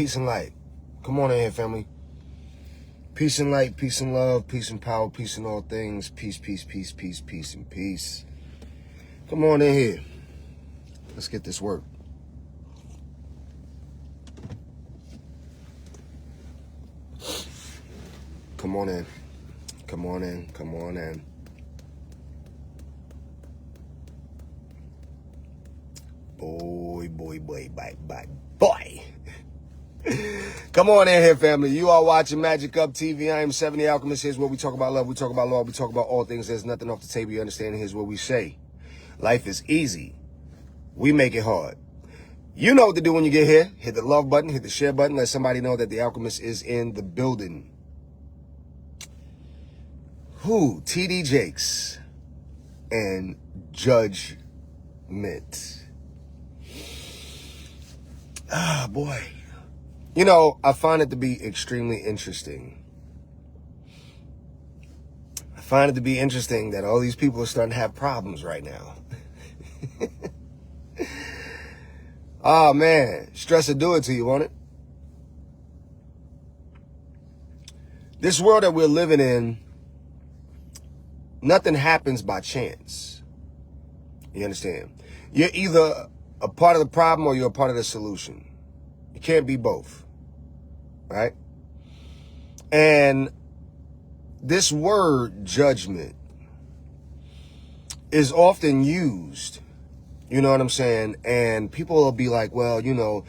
Peace and light. Come on in here, family. Peace and light, peace and love, peace and power, peace in all things. Peace, peace, peace, peace, peace, and peace. Come on in here. Let's get this work. Come on in. Come on in. Come on in. Boy. Come on in here, family. You are watching Magick Up TV. I am Seven The Alchemist. Here's where we talk about love. We talk about law. We talk about all things. There's nothing off the table. You understand? Here's what we say. Life is easy. We make it hard. You know what to do when you get here. Hit the love button. Hit the share button. Let somebody know that The Alchemist is in the building. TD Jakes and judgment. Ah, boy. You know, I find it to be extremely interesting. I find it to be interesting that all these people are starting to have problems right now. Oh, man. Stress will do it to you, won't it? This world that we're living in, nothing happens by chance. You understand? You're either a part of the problem or you're a part of the solution. You can't be both, right? And this word judgment is often used, you know what I'm saying? And people will be like, well, you know,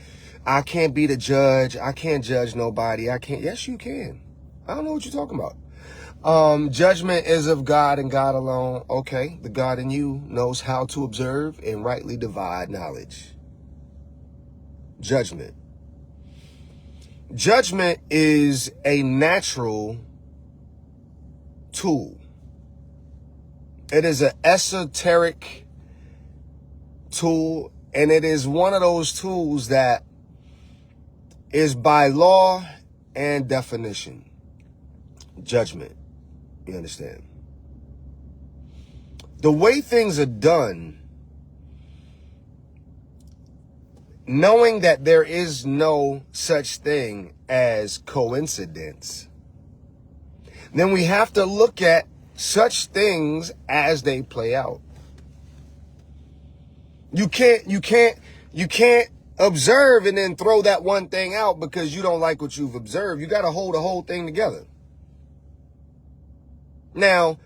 I can't be the judge. I can't judge nobody. I can't. Yes, you can. I don't know what you're talking about. Judgment is of God and God alone. Okay, the God in you knows how to observe and rightly divide knowledge. Judgment. Judgment is a natural tool. It is an esoteric tool, and it is one of those tools that is by law and definition. Judgment. You understand? The way things are done, knowing that there is no such thing as coincidence, then we have to look at such things as they play out. You can't observe and then throw that one thing out because you don't like what you've observed. You got to hold the whole thing together. Now,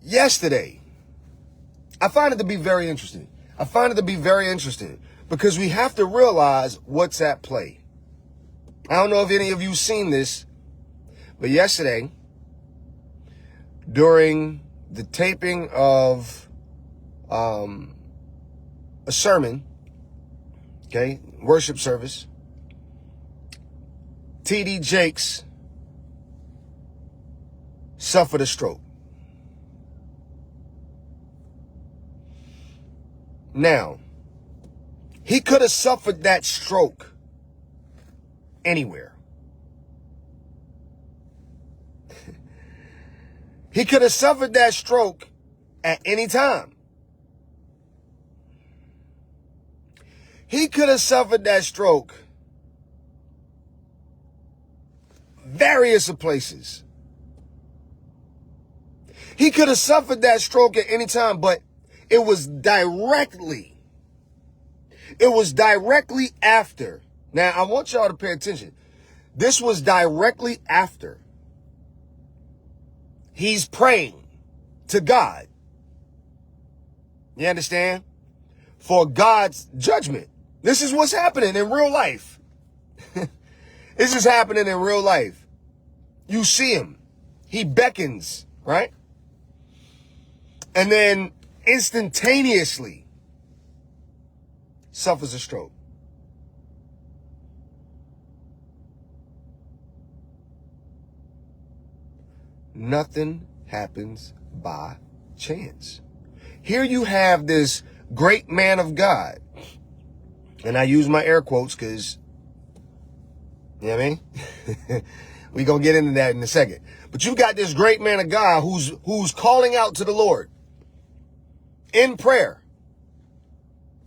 yesterday, I find it to be very interesting. Because we have to realize what's at play. I don't know if any of you seen this, but yesterday, during the taping of a sermon, okay, worship service, TD Jakes suffered a stroke. Now, he could have suffered that stroke anywhere. He could have suffered that stroke at any time. He could have suffered that stroke various places. He could have suffered that stroke at any time, but it was directly after. Now, I want y'all to pay attention. This was directly after he's praying to God. You understand? For God's judgment. This is what's happening in real life. This is happening in real life. You see him. He beckons, right? And then instantaneously suffers a stroke. Nothing happens by chance. Here you have this great man of God. And I use my air quotes because, you know what I mean? We're going to get into that in a second. But you got this great man of God who's calling out to the Lord in prayer,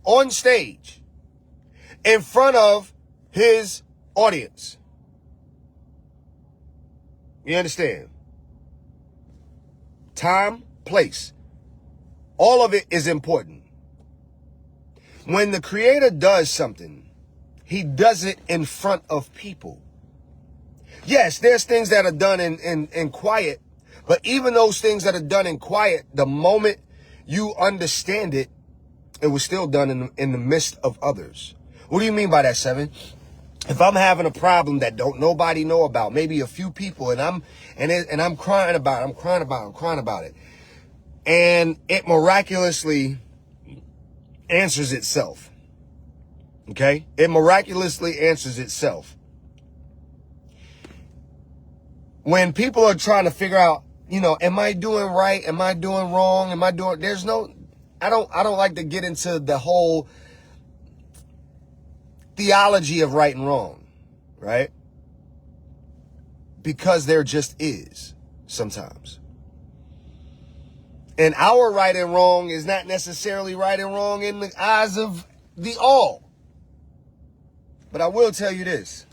on stage, in front of his audience. You understand? Time, place. All of it is important. When the creator does something, he does it in front of people. Yes, there's things that are done in quiet, but even those things that are done in quiet, the moment you understand it, it was still done in the midst of others. What do you mean by that, Seven? If I'm having a problem that don't nobody know about, maybe a few people, and I'm crying about it, and it miraculously answers itself. Okay? It miraculously answers itself. When people are trying to figure out, am I doing right? Am I doing wrong? I don't like to get into the whole theology of right and wrong, right? Because there just is sometimes. And our right and wrong is not necessarily right and wrong in the eyes of the all. But I will tell you this.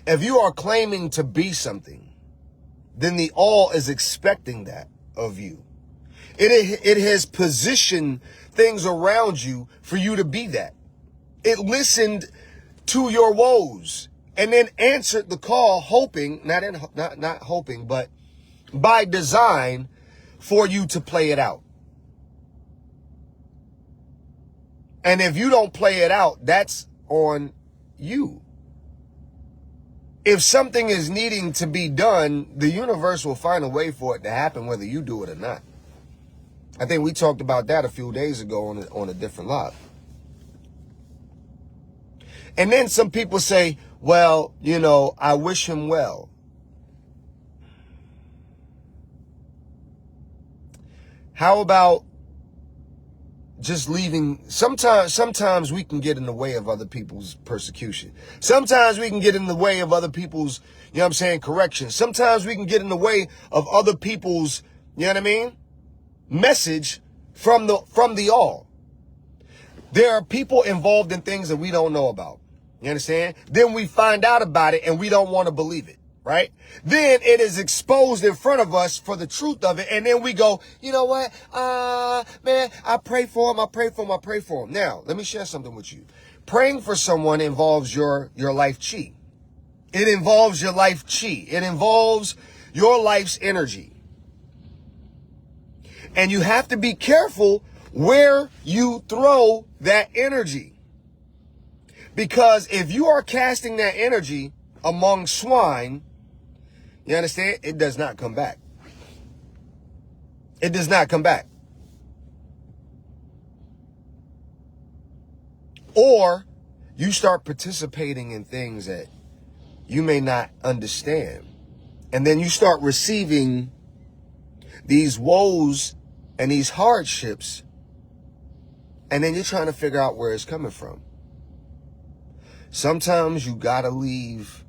If you are claiming to be something, then the all is expecting that of you. It has positioned things around you for you to be that. It listened to your woes and then answered the call, hoping, not hoping, but by design for you to play it out. And if you don't play it out, that's on you. If something is needing to be done, the universe will find a way for it to happen, whether you do it or not. I think we talked about that a few days ago on a different live. And then some people say, well, I wish him well. How about just leaving? Sometimes we can get in the way of other people's persecution. Sometimes we can get in the way of other people's, correction. Sometimes we can get in the way of other people's, message from the all. There are people involved in things that we don't know about. You understand? Then we find out about it and we don't want to believe it, right? Then it is exposed in front of us for the truth of it. And then we go, you know what? Man, I pray for him. Now, let me share something with you. Praying for someone involves your life chi. It involves your life chi. It involves your life's energy. And you have to be careful where you throw that energy. Because if you are casting that energy among swine, you understand? It does not come back. It does not come back. Or you start participating in things that you may not understand. And then you start receiving these woes and these hardships. And then you're trying to figure out where it's coming from. Sometimes you gotta leave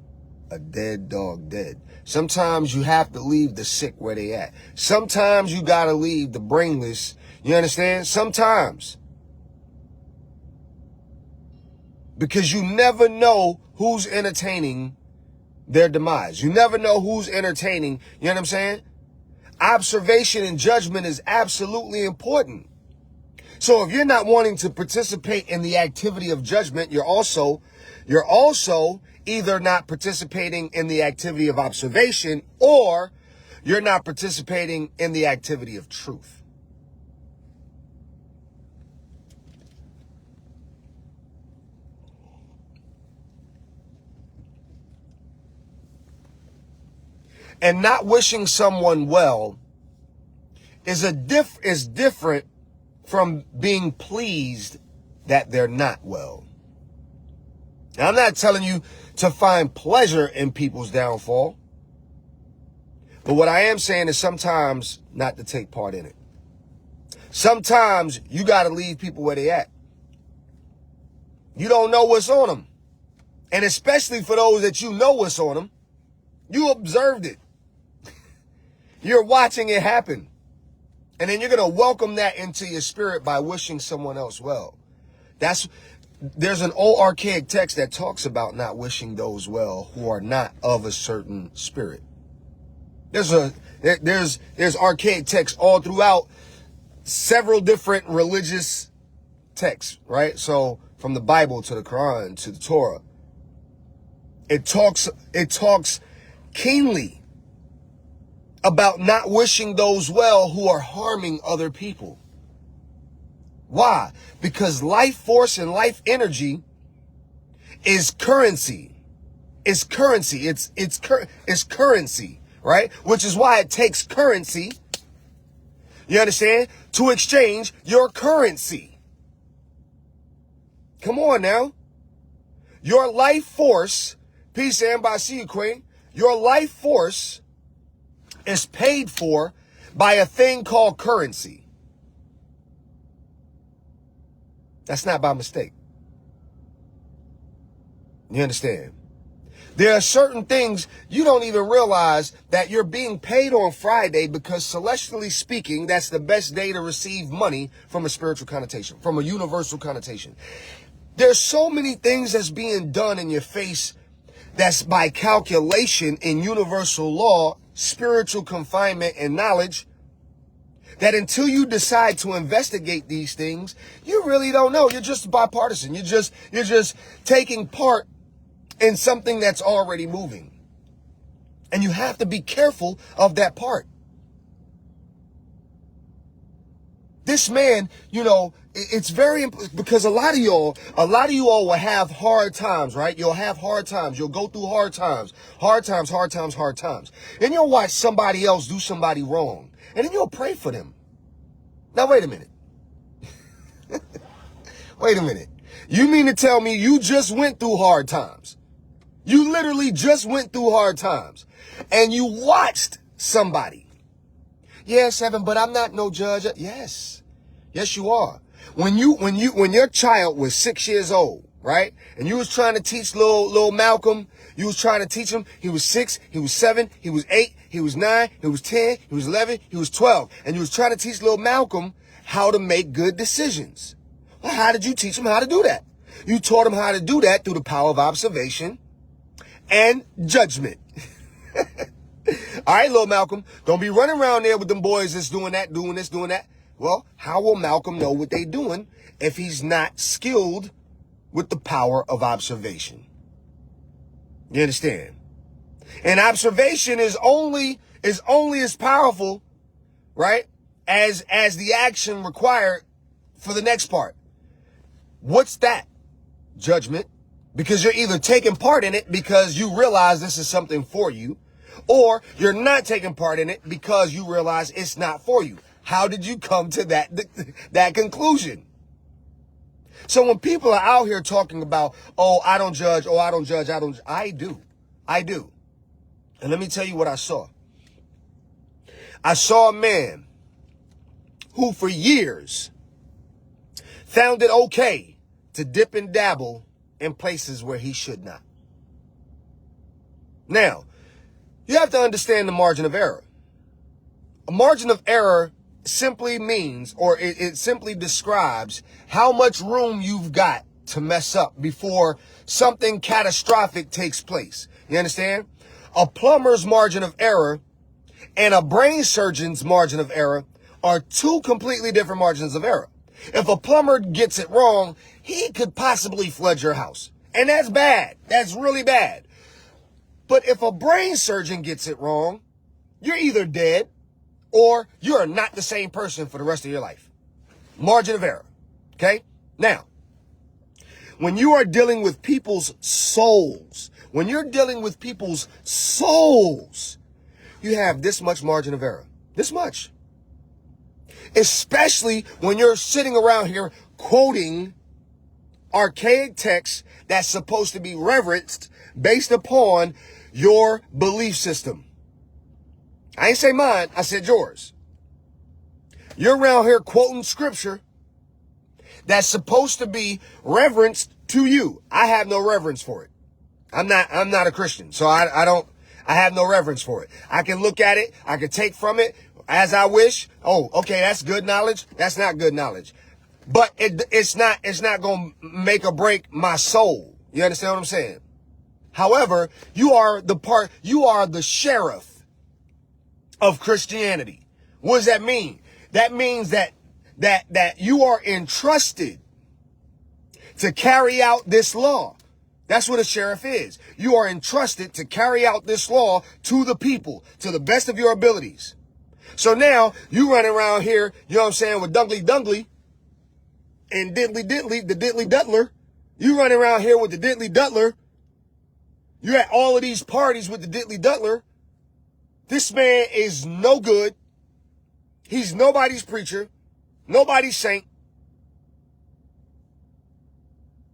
a dead dog dead. Sometimes you have to leave the sick where they at. Sometimes you gotta leave the brainless. You understand? Sometimes. Because you never know who's entertaining their demise. You never know who's entertaining. You know what I'm saying? Observation and judgment is absolutely important. So if you're not wanting to participate in the activity of judgment, you're also either not participating in the activity of observation, or you're not participating in the activity of truth. And not wishing someone well is different from being pleased that they're not well. Now, I'm not telling you to find pleasure in people's downfall. But what I am saying is sometimes not to take part in it. Sometimes you got to leave people where they at. You don't know what's on them. And especially for those that you know what's on them, you observed it. You're watching it happen. And then you're going to welcome that into your spirit by wishing someone else well. there's an old archaic text that talks about not wishing those well who are not of a certain spirit. There's archaic texts all throughout several different religious texts, right? So from the Bible to the Quran to the Torah, it talks keenly about not wishing those well who are harming other people. Why? Because life force and life energy is currency. It's currency. It's currency, right? Which is why it takes currency, you understand, to exchange your currency. Come on now. Your life force, peace and by see you, Queen. Your life force is paid for by a thing called currency. That's not by mistake. You understand? There are certain things you don't even realize that you're being paid on Friday because celestially speaking, that's the best day to receive money from a spiritual connotation, from a universal connotation. There's so many things that's being done in your face that's by calculation in universal law, spiritual confinement and knowledge, that until you decide to investigate these things, you really don't know. You're just bipartisan. You're just taking part in something that's already moving. And you have to be careful of that part. This man, you know, it's very important because a lot of you all will have hard times, right? You'll have hard times. You'll go through hard times. Then you'll watch somebody else do somebody wrong. And then you'll pray for them. Now, wait a minute. Wait a minute. You mean to tell me you just went through hard times? You literally just went through hard times. And you watched somebody. Yeah, Seven, but I'm not no judge. Yes. Yes, you are. When your child was 6 years old, right? And you was trying to teach little Malcolm, you was trying to teach him, he was 6, he was 7, he was 8, he was 9, he was 10, he was 11, he was 12. And you was trying to teach little Malcolm how to make good decisions. Well, how did you teach him how to do that? You taught him how to do that through the power of observation and judgment. All right, little Malcolm, don't be running around there with them boys that's doing that, doing this, doing that. Well, how will Malcolm know what they're doing if he's not skilled with the power of observation? You understand? And observation is only as powerful, right, as the action required for the next part. What's that? Judgment. Because you're either taking part in it because you realize this is something for you, or you're not taking part in it because you realize it's not for you. How did you come to that conclusion? So when people are out here talking about, oh, I don't judge, I do. And let me tell you what I saw. I saw a man who for years found it okay to dip and dabble in places where he should not. Now, you have to understand the margin of error. A margin of error simply means, or it simply describes how much room you've got to mess up before something catastrophic takes place. You understand? A plumber's margin of error and a brain surgeon's margin of error are two completely different margins of error. If a plumber gets it wrong, he could possibly flood your house. And that's bad. That's really bad. But if a brain surgeon gets it wrong, you're either dead or you are not the same person for the rest of your life. Margin of error. Okay? Now, when you are dealing with people's souls, you have this much margin of error. This much. Especially when you're sitting around here quoting archaic texts that's supposed to be reverenced based upon your belief system. I ain't say mine, I said yours. You're around here quoting scripture that's supposed to be reverenced to you. I have no reverence for it. I'm not a Christian, so I have no reverence for it. I can look at it, I can take from it as I wish. Oh, okay, that's good knowledge. That's not good knowledge. but it's not going to make or break my soul. You understand what I'm saying? However, you are the sheriff of Christianity. What does that mean? That means that you are entrusted to carry out this law. That's what a sheriff is. You are entrusted to carry out this law to the people, to the best of your abilities. So now, you running around here, you know what I'm saying, with Dungly and the Diddly Duttler. You running around here with the Diddly Duttler. You're at all of these parties with the Diddly Duttler. This man is no good. He's nobody's preacher, nobody's saint.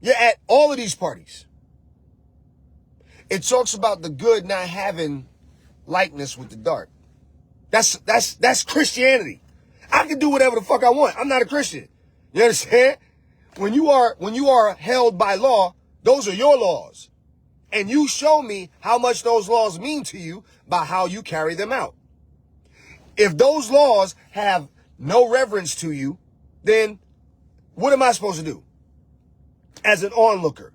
You're at all of these parties. It talks about the good not having likeness with the dark. That's Christianity. I can do whatever the fuck I want. I'm not a Christian. You understand? When you are held by law, those are your laws. And you show me how much those laws mean to you by how you carry them out. If those laws have no reverence to you, then what am I supposed to do as an onlooker?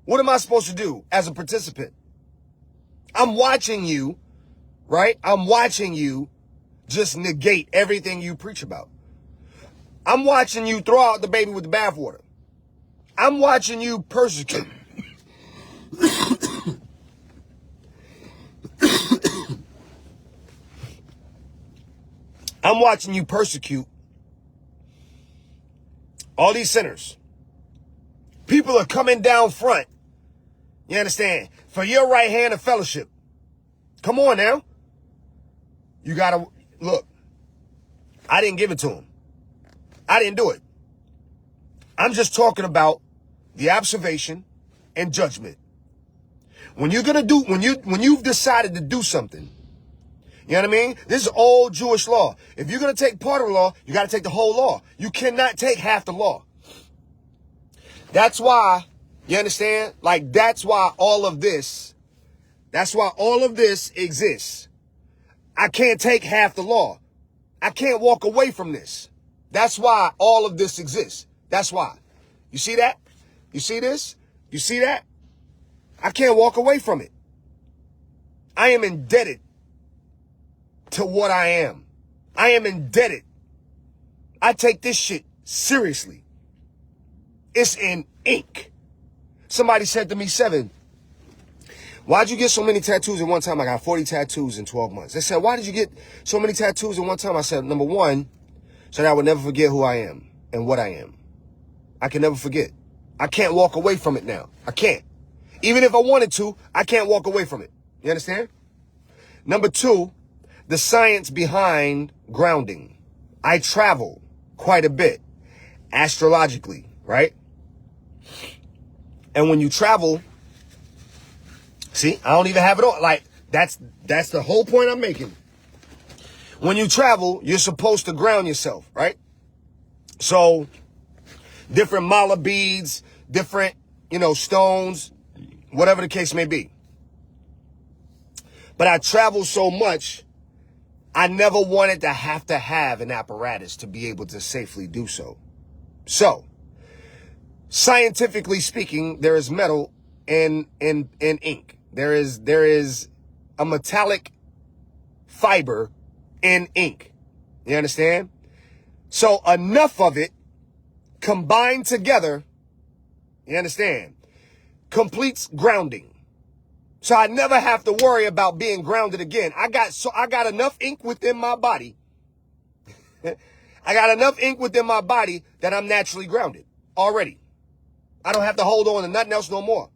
What am I supposed to do as a participant? I'm watching you, right? I'm watching you just negate everything you preach about. I'm watching you throw out the baby with the bathwater. I'm watching you persecute. I'm watching you persecute all these sinners. People are coming down front. You understand? For your right hand of fellowship. Come on now. You gotta, look, I didn't give it to him. I didn't do it. I'm just talking about the observation and judgment. When you're gonna do, when you've decided to do something, you know what I mean? This is old Jewish law. If you're going to take part of the law, you got to take the whole law. You cannot take half the law. That's why, you understand? Like, that's why all of this exists. I can't take half the law. I can't walk away from this. That's why all of this exists. That's why. You see that? You see this? You see that? I can't walk away from it. I am indebted to what I am. I am indebted. I take this shit seriously. It's in ink. Somebody said to me, Seven, why'd you get so many tattoos in one time? I got 40 tattoos in 12 months. They said, why did you get so many tattoos in one time? I said, number one, so that I would never forget who I am and what I am. I can never forget. I can't walk away from it now. I can't. Even if I wanted to, I can't walk away from it. You understand? Number two, the science behind grounding. I travel quite a bit astrologically, right? And when you travel, see, I don't even have it on. Like, that's the whole point I'm making. When you travel, you're supposed to ground yourself, right? So, different mala beads, different, stones, whatever the case may be. But I travel so much, I never wanted to have an apparatus to be able to safely do so. So, scientifically speaking, there is metal in ink. There is a metallic fiber in ink. You understand? So enough of it combined together, you understand, completes grounding. So I never have to worry about being grounded again. I got enough ink within my body. I got enough ink within my body that I'm naturally grounded already. I don't have to hold on to nothing else no more.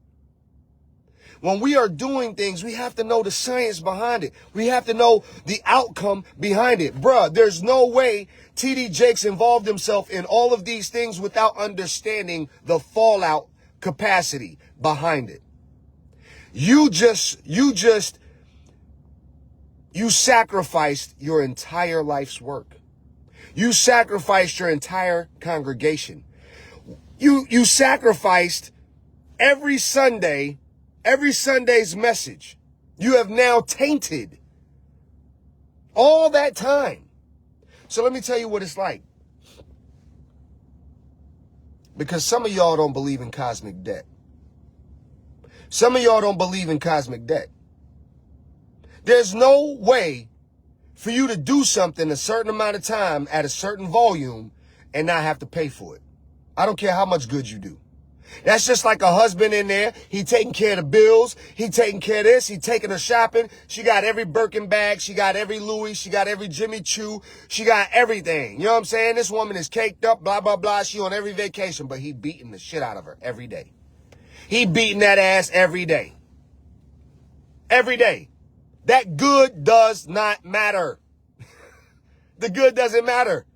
When we are doing things, we have to know the science behind it. We have to know the outcome behind it. Bruh, there's no way T.D. Jakes involved himself in all of these things without understanding the fallout capacity behind it. You sacrificed your entire life's work. You sacrificed your entire congregation. You sacrificed every Sunday's message. You have now tainted all that time. So let me tell you what it's like. Because some of y'all don't believe in cosmic debt. Some of y'all don't believe in cosmic debt. There's no way for you to do something a certain amount of time at a certain volume and not have to pay for it. I don't care how much good you do. That's just like a husband in there. He taking care of the bills. He taking care of this. He taking her shopping. She got every Birkin bag. She got every Louis. She got every Jimmy Choo. She got everything. You know what I'm saying? This woman is caked up, blah, blah, blah. She on every vacation, but he beating the shit out of her every day. He beating that ass every day. Every day. That good does not matter. The good doesn't matter.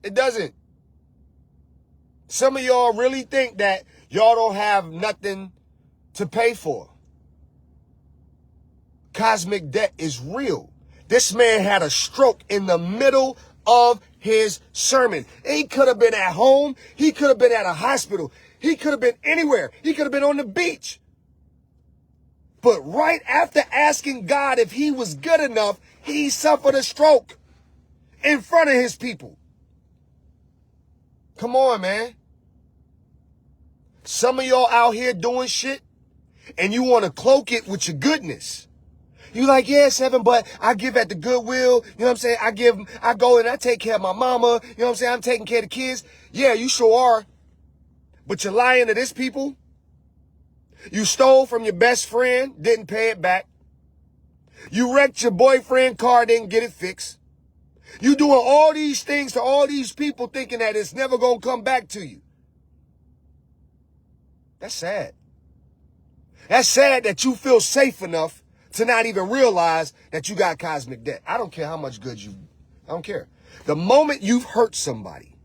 It doesn't. Some of y'all really think that y'all don't have nothing to pay for. Cosmic debt is real. This man had a stroke in the middle of his sermon. He could have been at home. He could have been at a hospital. He could have been anywhere. He could have been on the beach. But right after asking God if he was good enough, he suffered a stroke in front of his people. Come on, man. Some of y'all out here doing shit and you want to cloak it with your goodness. You like, yeah, Seven, but I give at the Goodwill. You know what I'm saying? I go and I take care of my mama. You know what I'm saying? I'm taking care of the kids. Yeah, you sure are. But you're lying to this people. You stole from your best friend, didn't pay it back. You wrecked your boyfriend's car, didn't get it fixed. You doing all these things to all these people thinking that it's never going to come back to you. That's sad. That's sad that you feel safe enough to not even realize that you got cosmic debt. I don't care how much good I don't care. The moment you've hurt somebody,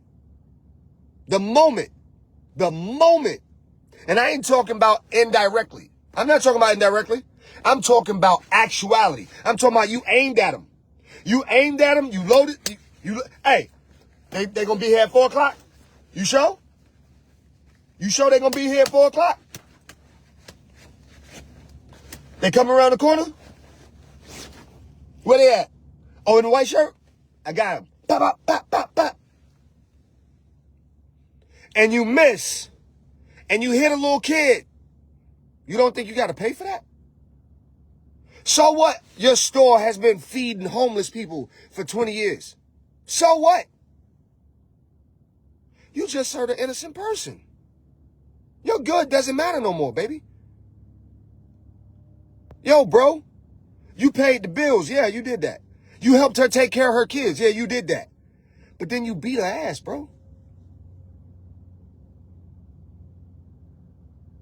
the moment, and I ain't talking about indirectly. I'm not talking about indirectly. I'm talking about actuality. I'm talking about you aimed at them. You aimed at them, you loaded, hey, they gonna be here at 4 o'clock? You sure? You sure they gonna be here at 4 o'clock? They coming around the corner? Where they at? Oh, in the white shirt? I got him. Pop, pop, pop, pop, pop. And you miss. And you hit a little kid. You don't think you got to pay for that? So what? Your store has been feeding homeless people for 20 years. So what? You just hurt an innocent person. Your good doesn't matter no more, baby. Yo, bro, you paid the bills. Yeah, you did that. You helped her take care of her kids. Yeah, you did that. But then you beat her ass, bro.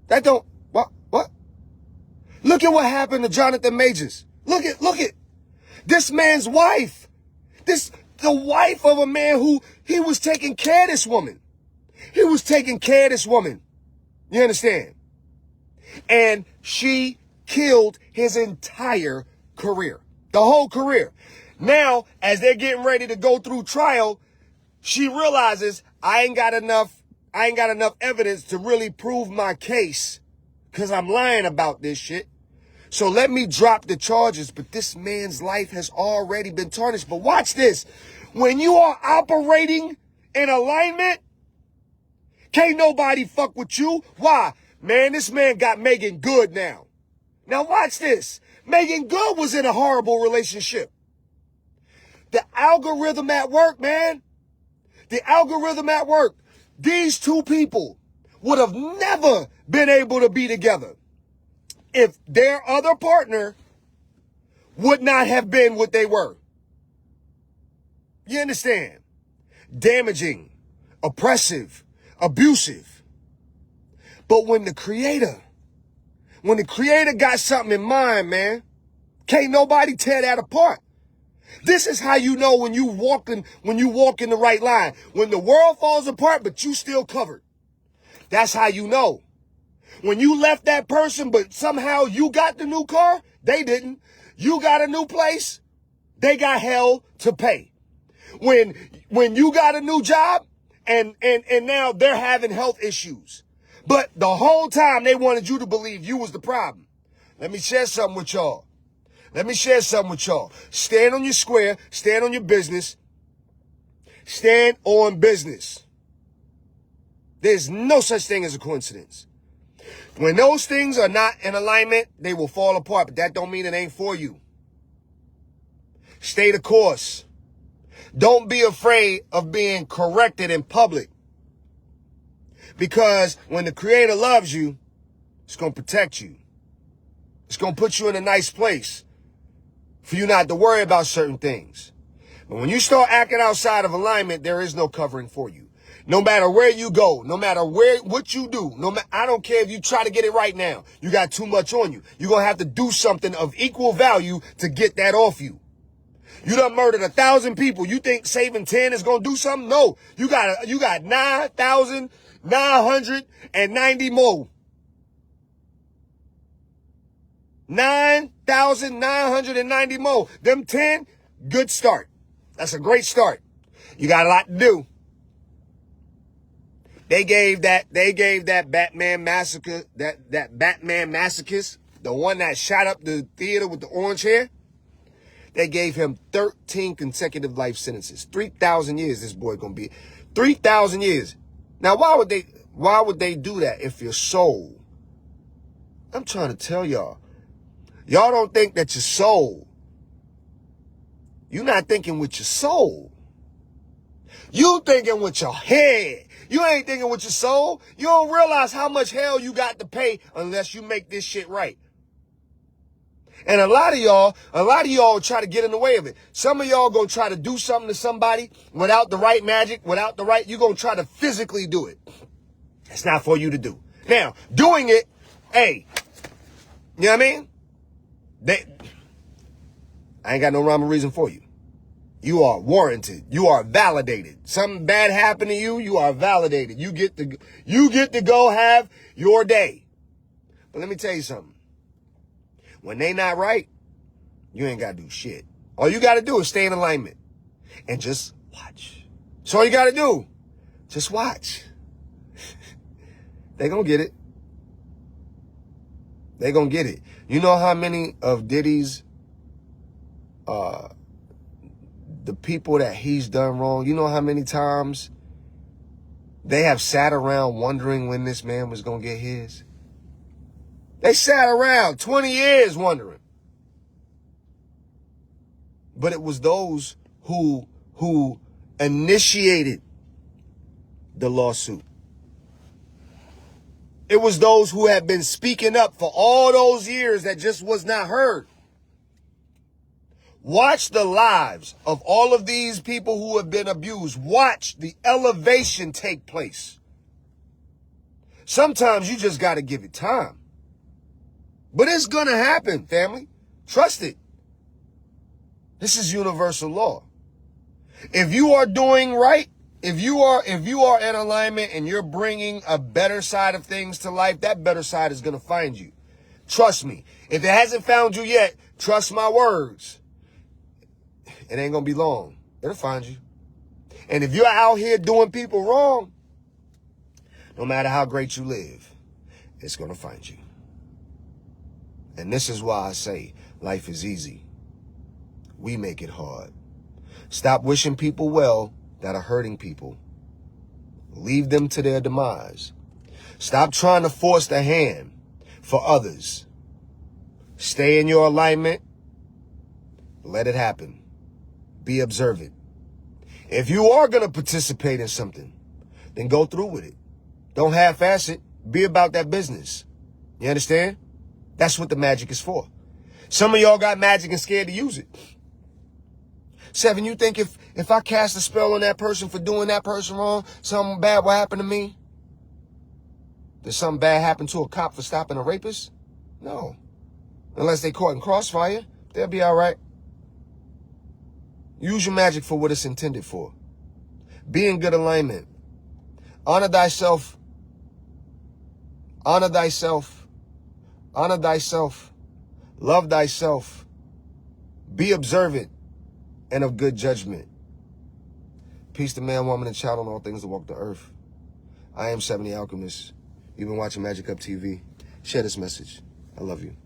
That don't, what? Look at what happened to Jonathan Majors. Look at this man's wife. The wife of a man who, he was taking care of this woman. He was taking care of this woman. You understand? And she killed his entire career. The whole career. Now, as they're getting ready to go through trial, she realizes I ain't got enough evidence to really prove my case because I'm lying about this shit. So let me drop the charges. But this man's life has already been tarnished. But watch this. When you are operating in alignment, can't nobody fuck with you. Why? Man, this man got Megan Good now. Now watch this. Megan Good was in a horrible relationship. The algorithm at work, man. The algorithm at work. These two people would have never been able to be together if their other partner would not have been what they were. You understand? Damaging, oppressive, abusive. But when the creator got something in mind, man, can't nobody tear that apart. This is how you know when you walk in the right line. When the world falls apart, but you still covered. That's how you know. When you left that person, but somehow you got the new car, they didn't. You got a new place, they got hell to pay. When you got a new job and now they're having health issues. But the whole time they wanted you to believe you was the problem. Let me share something with y'all. Stand on your square. Stand on your business. Stand on business. There's no such thing as a coincidence. When those things are not in alignment, they will fall apart, but that don't mean it ain't for you. Stay the course. Don't be afraid of being corrected in public. Because when the Creator loves you, it's going to protect you. It's going to put you in a nice place for you not to worry about certain things. But when you start acting outside of alignment, there is no covering for you. No matter where you go, no matter what you do, I don't care if you try to get it right now. You got too much on you. You're going to have to do something of equal value to get that off you. You done murdered 1,000 people. You think saving 10 is going to do something? No. You got 9,990 more. 9,990 more. Them 10, good start. That's a great start. You got a lot to do. They gave that Batman massacre, that Batman masochist, the one that shot up the theater with the orange hair, they gave him 13 consecutive life sentences. 3,000 years this boy gonna be. 3,000 years. Now why would they do that if your soul? I'm trying to tell y'all. Y'all don't think that your soul. You're not thinking with your soul. You thinking with your head. You ain't thinking with your soul. You don't realize how much hell you got to pay unless you make this shit right. And a lot of y'all try to get in the way of it. Some of y'all gonna try to do something to somebody without the right magic, you're gonna try to physically do it. It's not for you to do. Now, doing it, hey, you know what I mean? I ain't got no rhyme or reason for you. You are warranted. You are validated. Something bad happened to you, you are validated. You get to go have your day. But let me tell you something. When they not right, you ain't got to do shit. All you got to do is stay in alignment and just watch. That's all you got to do. Just watch. They gonna get it. They gonna get it. You know how many of Diddy's, the people that he's done wrong, you know how many times they have sat around wondering when this man was going to get his? They sat around 20 years wondering. But it was those who initiated the lawsuit. It was those who had been speaking up for all those years that just was not heard. Watch the lives of all of these people who have been abused. Watch the elevation take place. Sometimes you just got to give it time. But it's going to happen, family. Trust it. This is universal law. If you are doing right, if you are in alignment and you're bringing a better side of things to life, that better side is going to find you. Trust me. If it hasn't found you yet, trust my words. It ain't going to be long. It'll find you. And if you're out here doing people wrong, no matter how great you live, it's going to find you. And this is why I say life is easy. We make it hard. Stop wishing people well that are hurting people. Leave them to their demise. Stop trying to force the hand for others. Stay in your alignment. Let it happen. Be observant. If you are going to participate in something, then go through with it. Don't half-ass it. Be about that business. You understand? That's what the magic is for. Some of y'all got magic and scared to use it. Seven, you think if I cast a spell on that person for doing that person wrong, something bad will happen to me? Did something bad happen to a cop for stopping a rapist? No. Unless they caught in crossfire, they'll be all right. Use your magic for what it's intended for. Be in good alignment. Honor thyself. Honor thyself. Honor thyself. Love thyself. Be observant and of good judgment. Peace to man, woman, and child on all things that walk the earth. I am Seven The Alchemist. You've been watching Magick Up TV. Share this message. I love you.